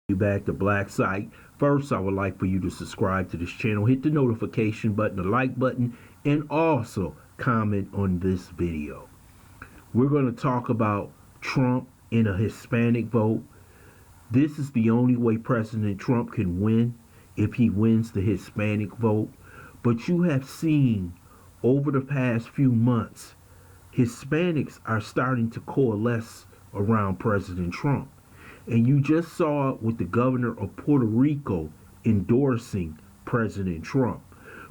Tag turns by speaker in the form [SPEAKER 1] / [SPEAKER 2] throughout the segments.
[SPEAKER 1] Back to Black Site. First, I would like for you to subscribe to this channel, hit the notification button, the like button, and also comment on this video. We're going to talk about Trump and a Hispanic vote. This is the only way President Trump can win, if he wins the Hispanic vote. But you have seen over the past few months, Hispanics are starting to coalesce around President Trump. And you just saw it with the governor of Puerto Rico endorsing President Trump.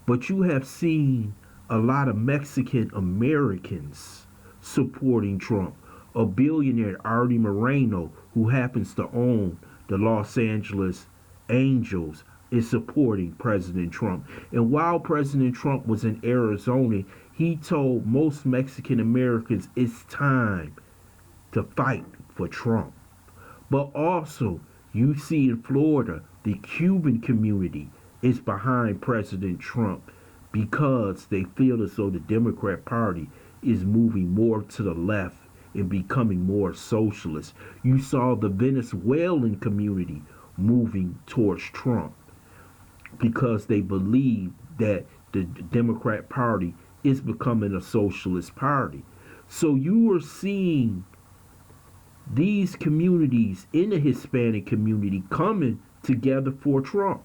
[SPEAKER 1] But you have seen a lot of Mexican Americans supporting Trump. A billionaire, Artie Moreno, who happens to own the Los Angeles Angels, is supporting President Trump. And while President Trump was in Arizona, he told most Mexican Americans it's time to fight for Trump. But also, you see in Florida, the Cuban community is behind President Trump because they feel as though the Democrat Party is moving more to the left and becoming more socialist. You saw the Venezuelan community moving towards Trump because they believe that the Democrat Party is becoming a socialist party. So you are seeing these communities in the Hispanic community coming together for Trump.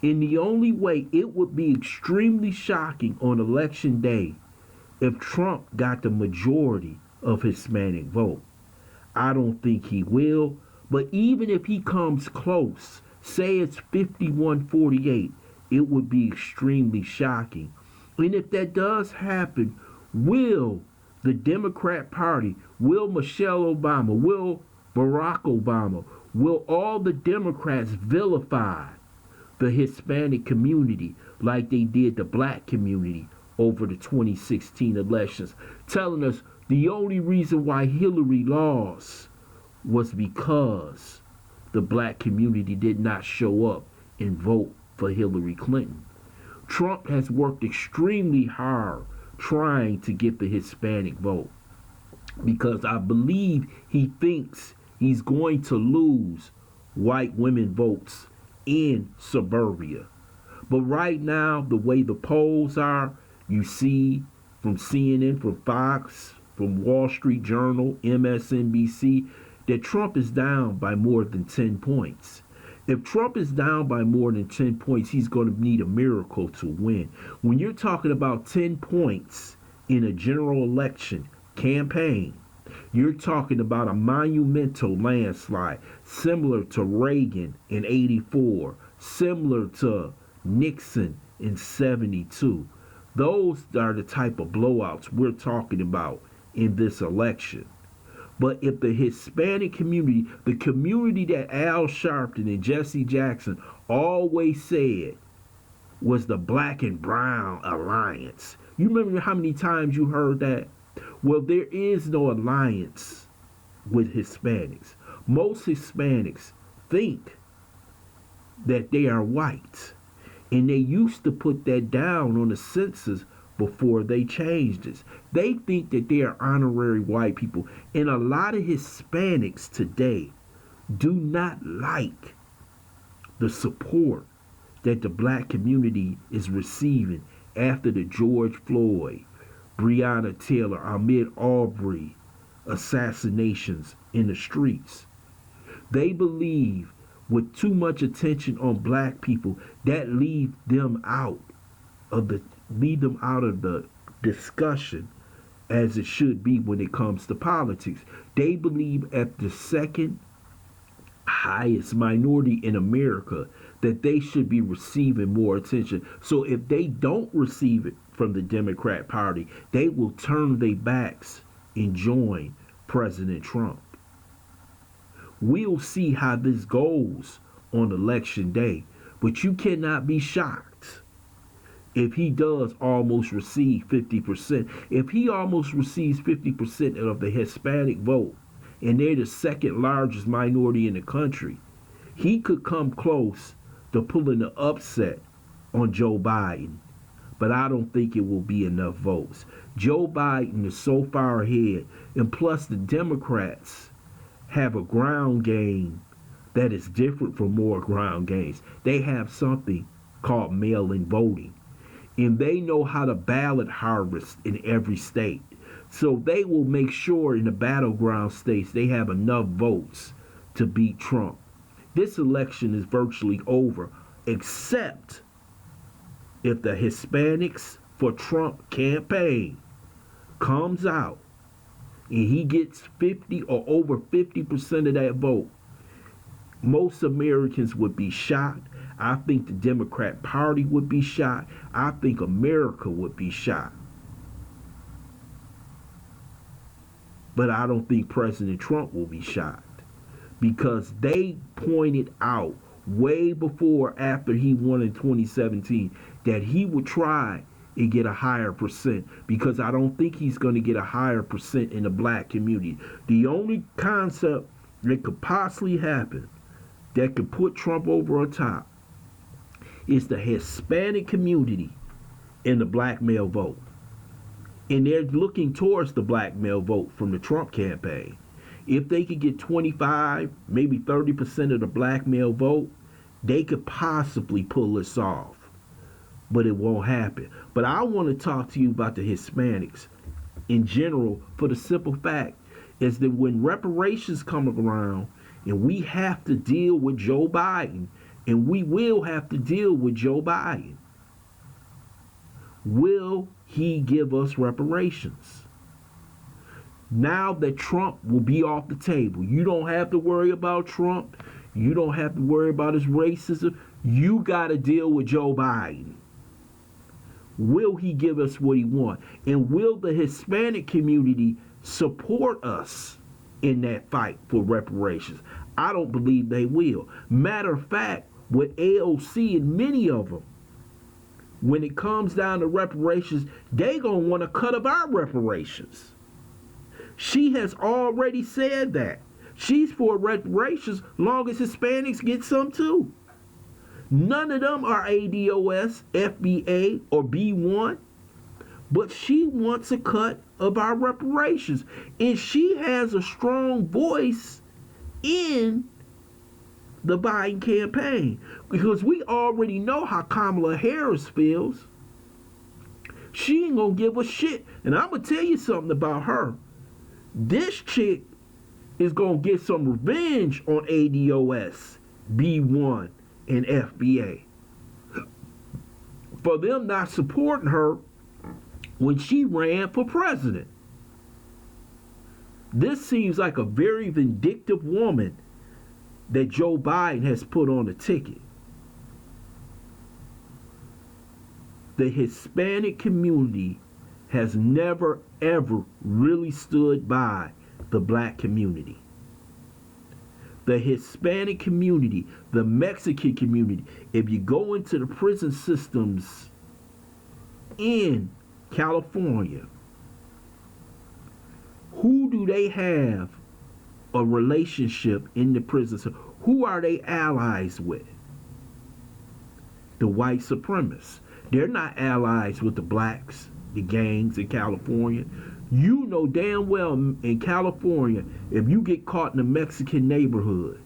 [SPEAKER 1] In the only way, it would be extremely shocking on election day if Trump got the majority of Hispanic vote. I don't think he will, but even if he comes close, say it's 51-48, it would be extremely shocking. And if that does happen, will the Democrat Party, will Michelle Obama, will Barack Obama, will all the Democrats vilify the Hispanic community like they did the black community over the 2016 elections, telling us the only reason why Hillary lost was because the black community did not show up and vote for Hillary Clinton. Trump has worked extremely hard trying to get the Hispanic vote because I believe he thinks he's going to lose white women votes in suburbia. But right now, the way the polls are, you see from CNN, from Fox, from Wall Street Journal, MSNBC, that Trump is down by more than 10 points. If Trump is down by more than 10 points, he's going to need a miracle to win. When you're talking about 10 points in a general election campaign, you're talking about a monumental landslide similar to Reagan in 84, similar to Nixon in 72. Those are the type of blowouts we're talking about in this election. But if the Hispanic community, the community that Al Sharpton and Jesse Jackson always said was the black and brown alliance. You remember how many times you heard that? Well, there is no alliance with Hispanics. Most Hispanics think that they are white. And they used to put that down on the census before they changed this. They think that they are honorary white people. And a lot of Hispanics today do not like the support that the black community is receiving after the George Floyd, Breonna Taylor, Ahmaud Arbery assassinations in the streets. They believe with too much attention on black people, that leave them out of the discussion as it should be when it comes to politics. They believe at the second highest minority in America that they should be receiving more attention. So if they don't receive it from the Democrat Party, they will turn their backs and join President Trump. We'll see how this goes on election day, but you cannot be shocked if he does almost receive 50%. If he almost receives 50% of the Hispanic vote, and they're the second largest minority in the country, he could come close to pulling the upset on Joe Biden. But I don't think it will be enough votes. Joe Biden is so far ahead, and plus the Democrats have a ground game that is different from more ground games. They have something called mail-in voting, and they know how to ballot harvest in every state. So they will make sure in the battleground states they have enough votes to beat Trump. This election is virtually over, except if the Hispanics for Trump campaign comes out and he gets 50 or over 50% of that vote. Most Americans would be shocked. I think the Democrat Party would be shocked. I think America would be shocked. But I don't think President Trump will be shocked, because they pointed out way before, after he won in 2017, that he would try and get a higher percent, because I don't think he's going to get a higher percent in the black community. The only concept that could possibly happen that could put Trump over on top is the Hispanic community and the black male vote. And they're looking towards the black male vote from the Trump campaign. If they could get 25, maybe 30% of the black male vote, they could possibly pull this off. But it won't happen. But I want to talk to you about the Hispanics in general, for the simple fact is that when reparations come around and we have to deal with Joe Biden, and we will have to deal with Joe Biden, will he give us reparations? Now that Trump will be off the table, you don't have to worry about Trump. You don't have to worry about his racism. You got to deal with Joe Biden. Will he give us what he wants? And will the Hispanic community support us in that fight for reparations? I don't believe they will. Matter of fact, with AOC and many of them, when it comes down to reparations, they gonna want to cut of our reparations. She has already said that. She's for reparations long as Hispanics get some too. None of them are ADOS, FBA, or B1, but she wants a cut of our reparations. And she has a strong voice in the Biden campaign, because we already know how Kamala Harris feels. She ain't gonna give a shit. And I'm gonna tell you something about her. This chick is gonna get some revenge on ADOS, B1, and FBA for them not supporting her when she ran for president. This seems like a very vindictive woman that Joe Biden has put on the ticket. The Hispanic community has never ever really stood by the black community. The Hispanic community, the Mexican community, if you go into the prison systems in California, who do they have a relationship in the prison system? Who are they allies with? The white supremacists. They're not allies with the blacks, the gangs in California. You know damn well in California, if you get caught in a Mexican neighborhood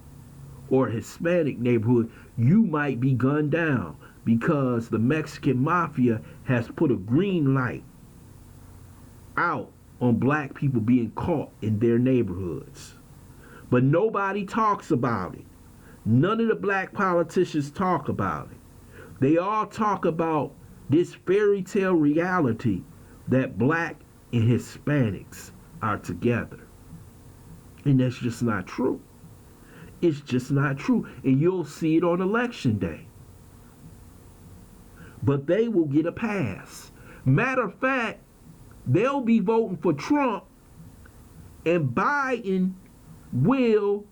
[SPEAKER 1] or a Hispanic neighborhood, you might be gunned down, because the Mexican mafia has put a green light out on black people being caught in their neighborhoods. But nobody talks about it. None of the black politicians talk about it. They all talk about this fairy tale reality that black and Hispanics are together. And that's just not true. It's just not true. And you'll see it on election day. But they will get a pass. Matter of fact, they'll be voting for Trump, and Biden will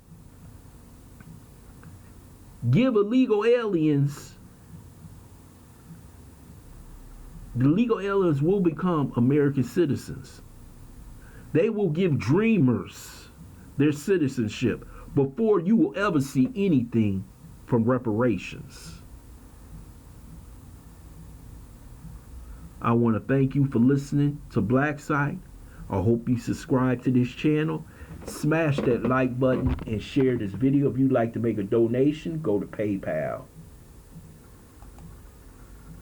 [SPEAKER 1] give illegal aliens, the legal aliens will become American citizens. They will give dreamers their citizenship before you will ever see anything from reparations. I want to thank you for listening to Black Site. I hope you subscribe to this channel. Smash that like button and share this video. If you'd like to make a donation, go to PayPal.